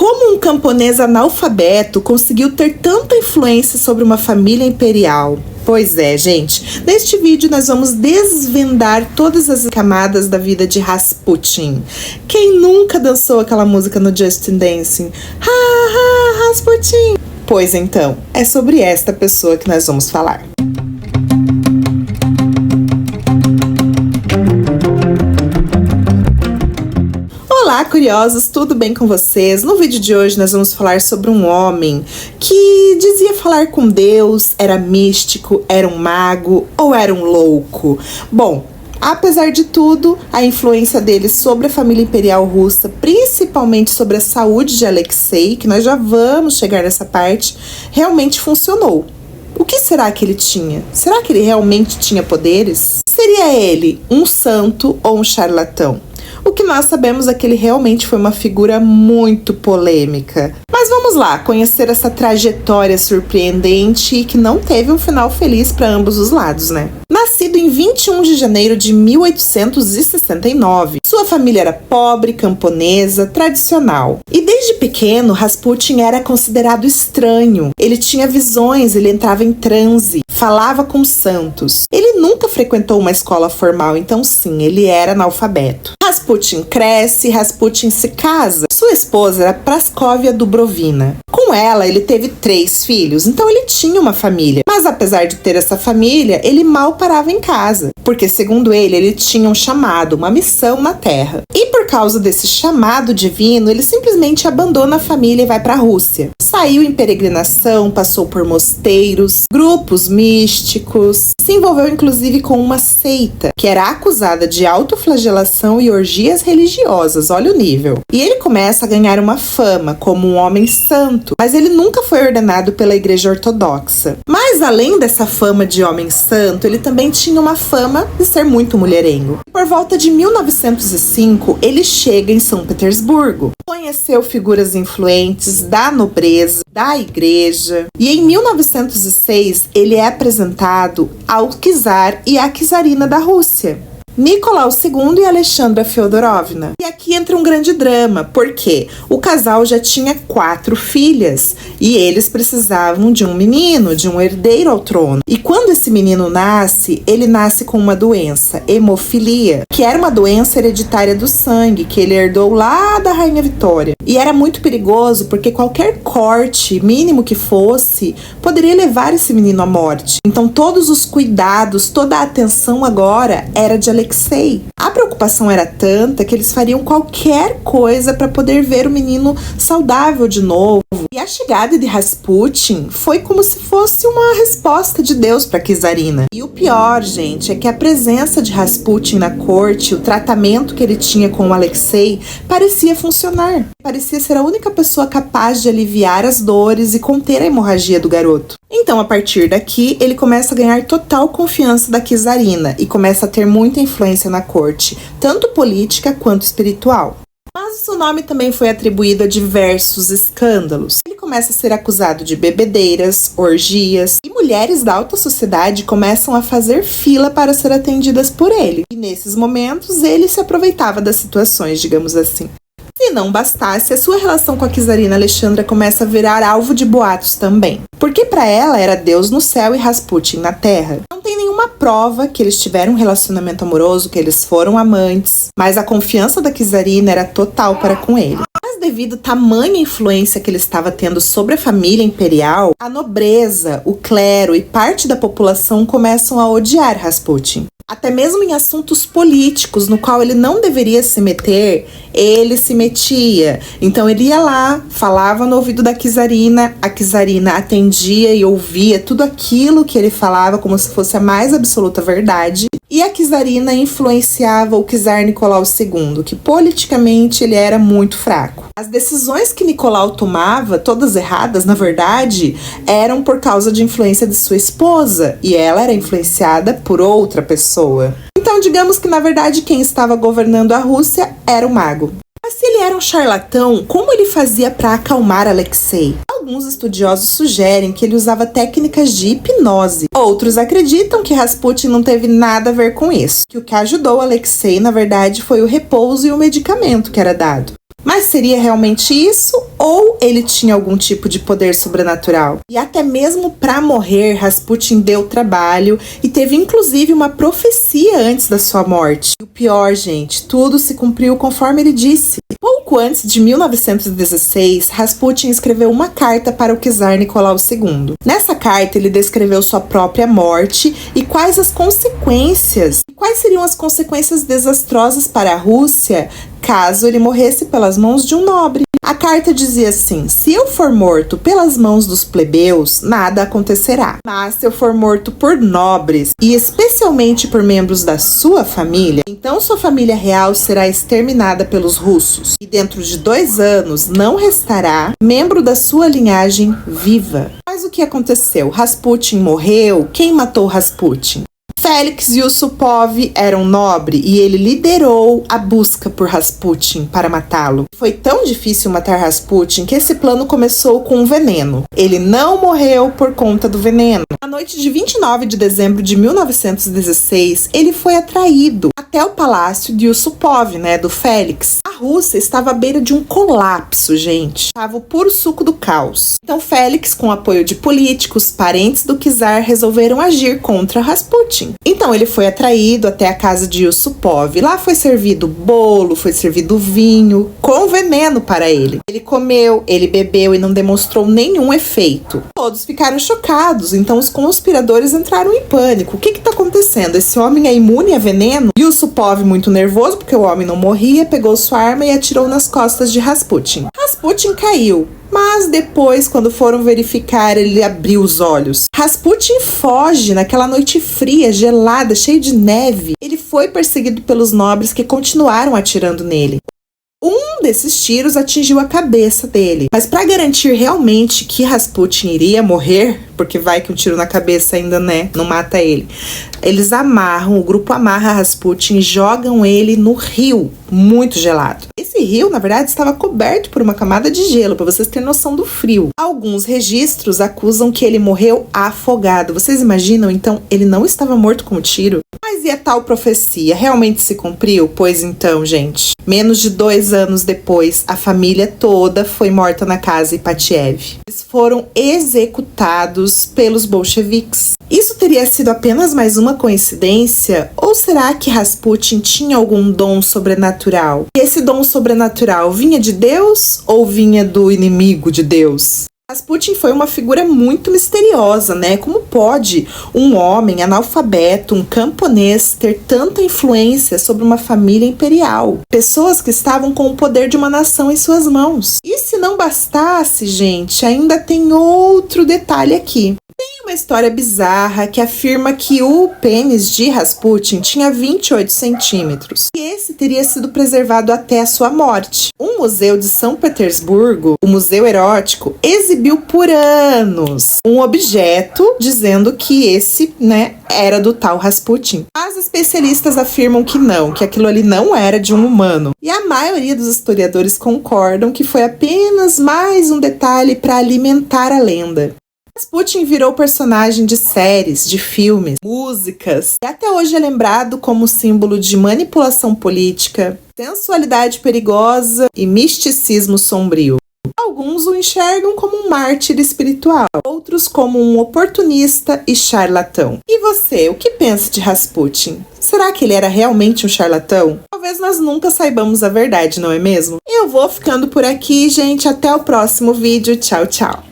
Como um camponês analfabeto conseguiu ter tanta influência sobre uma família imperial? Pois é, gente. Neste vídeo nós vamos desvendar todas as camadas da vida de Rasputin. Quem nunca dançou aquela música no Justin Dancing? Ha, ha, Rasputin! Pois então, é sobre esta pessoa que nós vamos falar. Olá, curiosos, tudo bem com vocês? No vídeo de hoje nós vamos falar sobre um homem que dizia falar com Deus, era místico, era um mago ou era um louco. Bom, apesar de tudo, a influência dele sobre a família imperial russa, principalmente sobre a saúde de Alexei, que nós já vamos chegar nessa parte, realmente funcionou. O que será que ele tinha? Será que ele realmente tinha poderes? Seria ele um santo ou um charlatão? O que nós sabemos é que ele realmente foi uma figura muito polêmica. Mas vamos lá, conhecer essa trajetória surpreendente e que não teve um final feliz para ambos os lados, né? Nascido em 21 de janeiro de 1869, sua família era pobre, camponesa, tradicional. E desde pequeno, Rasputin era considerado estranho. Ele tinha visões, ele entrava em transe, falava com santos. Ele nunca frequentou uma escola formal, então sim, ele era analfabeto. Rasputin cresce, Rasputin se casa. Sua esposa era Praskovia Dubrovina. Com ela, ele teve 3 filhos, então ele tinha uma família. Mas apesar de ter essa família, ele mal parava em casa, porque segundo ele tinha um chamado, uma missão na Terra. E por causa desse chamado divino, ele simplesmente abandona a família e vai para a Rússia. Saiu em peregrinação, passou por mosteiros, grupos místicos, se envolveu inclusive com uma seita, que era acusada de autoflagelação e orgias religiosas, olha o nível. E ele começa a ganhar uma fama como um homem santo, mas ele nunca foi ordenado pela Igreja Ortodoxa. Mas além dessa fama de homem santo, ele também tinha uma fama de ser muito mulherengo. Por volta de 1905, ele chega em São Petersburgo. Conheceu figuras influentes da nobreza, da igreja, e em 1906 ele é apresentado ao czar e à czarina da Rússia, Nicolau II e Alexandra Feodorovna. E aqui entra um grande drama, porque o casal já tinha 4 filhas e eles precisavam de um menino, de um herdeiro ao trono. E quando esse menino nasce, ele nasce com uma doença, hemofilia, que era uma doença hereditária do sangue, que ele herdou lá da Rainha Vitória. E era muito perigoso, porque qualquer corte, mínimo que fosse, poderia levar esse menino à morte. Então todos os cuidados, toda a atenção agora era de Alexei. A preocupação era tanta que eles fariam qualquer coisa para poder ver o menino saudável de novo. E a chegada de Rasputin foi como se fosse uma resposta de Deus para a czarina. E o pior, gente, é que a presença de Rasputin na corte, o tratamento que ele tinha com o Alexei, parecia funcionar. Parecia ser a única pessoa capaz de aliviar as dores e conter a hemorragia do garoto. Então, a partir daqui, ele começa a ganhar total confiança da czarina e começa a ter muita influência na corte, tanto política quanto espiritual. Mas o seu nome também foi atribuído a diversos escândalos. Ele começa a ser acusado de bebedeiras, orgias, e mulheres da alta sociedade começam a fazer fila para ser atendidas por ele. E nesses momentos, ele se aproveitava das situações, digamos assim. Se não bastasse, a sua relação com a czarina Alexandra começa a virar alvo de boatos também. Porque para ela era Deus no céu e Rasputin na terra. Não tem nenhuma prova que eles tiveram um relacionamento amoroso, que eles foram amantes, mas a confiança da czarina era total para com ele. Mas devido à tamanha influência que ele estava tendo sobre a família imperial, a nobreza, o clero e parte da população começam a odiar Rasputin. Até mesmo em assuntos políticos, no qual ele não deveria se meter, ele se metia. Então ele ia lá, falava no ouvido da czarina, a czarina atendia e ouvia tudo aquilo que ele falava como se fosse a mais absoluta verdade. E a czarina influenciava o czar Nicolau II, que politicamente ele era muito fraco. As decisões que Nicolau tomava, todas erradas na verdade, eram por causa de influência de sua esposa, e ela era influenciada por outra pessoa. Então digamos que na verdade quem estava governando a Rússia era o mago. Mas se ele era um charlatão, como ele fazia para acalmar Alexei? Alguns estudiosos sugerem que ele usava técnicas de hipnose. Outros acreditam que Rasputin não teve nada a ver com isso, que o que ajudou Alexei, na verdade, foi o repouso e o medicamento que era dado. Mas seria realmente isso? ou ele tinha algum tipo de poder sobrenatural. E até mesmo para morrer, Rasputin deu trabalho e teve inclusive uma profecia antes da sua morte. E o pior, gente, tudo se cumpriu conforme ele disse. Pouco antes de 1916, Rasputin escreveu uma carta para o czar Nicolau II. Nessa carta, ele descreveu sua própria morte e quais seriam as consequências desastrosas para a Rússia caso ele morresse pelas mãos de um nobre. A carta dizia assim: se eu for morto pelas mãos dos plebeus, nada acontecerá. Mas se eu for morto por nobres, e especialmente por membros da sua família, então sua família real será exterminada pelos russos. E dentro de 2 anos não restará membro da sua linhagem viva. Mas o que aconteceu? Rasputin morreu? Quem matou Rasputin? Félix Yusupov era um nobre e ele liderou a busca por Rasputin para matá-lo. Foi tão difícil matar Rasputin que esse plano começou com um veneno. Ele não morreu por conta do veneno. Na noite de 29 de dezembro de 1916, ele foi atraído até o palácio de Yusupov, do Félix. A Rússia estava à beira de um colapso, gente. Estava o puro suco do caos. Então Félix, com o apoio de políticos, parentes do czar, resolveram agir contra Rasputin. Então ele foi atraído até a casa de Yusupov. Lá foi servido bolo, foi servido vinho, com veneno para ele. Ele comeu, ele bebeu e não demonstrou nenhum efeito. Todos ficaram chocados, então os conspiradores entraram em pânico. O que está acontecendo? Esse homem é imune a veneno? Yusupov, muito nervoso porque o homem não morria, pegou sua arma e atirou nas costas de Rasputin. Rasputin caiu. Mas depois, quando foram verificar, ele abriu os olhos. Rasputin foge naquela noite fria, gelada, cheia de neve. Ele foi perseguido pelos nobres que continuaram atirando nele. Um desses tiros atingiu a cabeça dele. Mas para garantir realmente que Rasputin iria morrer, porque vai que um tiro na cabeça ainda, não mata ele, o grupo amarra Rasputin e jogam ele no rio, muito gelado. Esse rio, na verdade, estava coberto por uma camada de gelo, para vocês terem noção do frio. Alguns registros acusam que ele morreu afogado. Vocês imaginam, então, ele não estava morto com o tiro? Mas e a tal profecia? Realmente se cumpriu? Pois então, gente, menos de 2 anos depois, a família toda foi morta na casa Ipatiev. Eles foram executados pelos bolcheviques. Isso teria sido apenas mais uma coincidência? Ou será que Rasputin tinha algum dom sobrenatural? E esse dom sobrenatural vinha de Deus ou vinha do inimigo de Deus? Rasputin foi uma figura muito misteriosa, Como pode um homem analfabeto, um camponês, ter tanta influência sobre uma família imperial? Pessoas que estavam com o poder de uma nação em suas mãos. E se não bastasse, gente, ainda tem outro detalhe aqui. Tem uma história bizarra que afirma que o pênis de Rasputin tinha 28 centímetros. E esse teria sido preservado até a sua morte. Um museu de São Petersburgo, o Museu Erótico, exibiu por anos um objeto dizendo que esse, era do tal Rasputin. Mas especialistas afirmam que não, que aquilo ali não era de um humano. E a maioria dos historiadores concordam que foi apenas mais um detalhe para alimentar a lenda. Rasputin virou personagem de séries, de filmes, músicas, e até hoje é lembrado como símbolo de manipulação política, sensualidade perigosa e misticismo sombrio. Alguns o enxergam como um mártir espiritual, outros como um oportunista e charlatão. E você, o que pensa de Rasputin? Será que ele era realmente um charlatão? Talvez nós nunca saibamos a verdade, não é mesmo? Eu vou ficando por aqui, gente. Até o próximo vídeo. Tchau, tchau.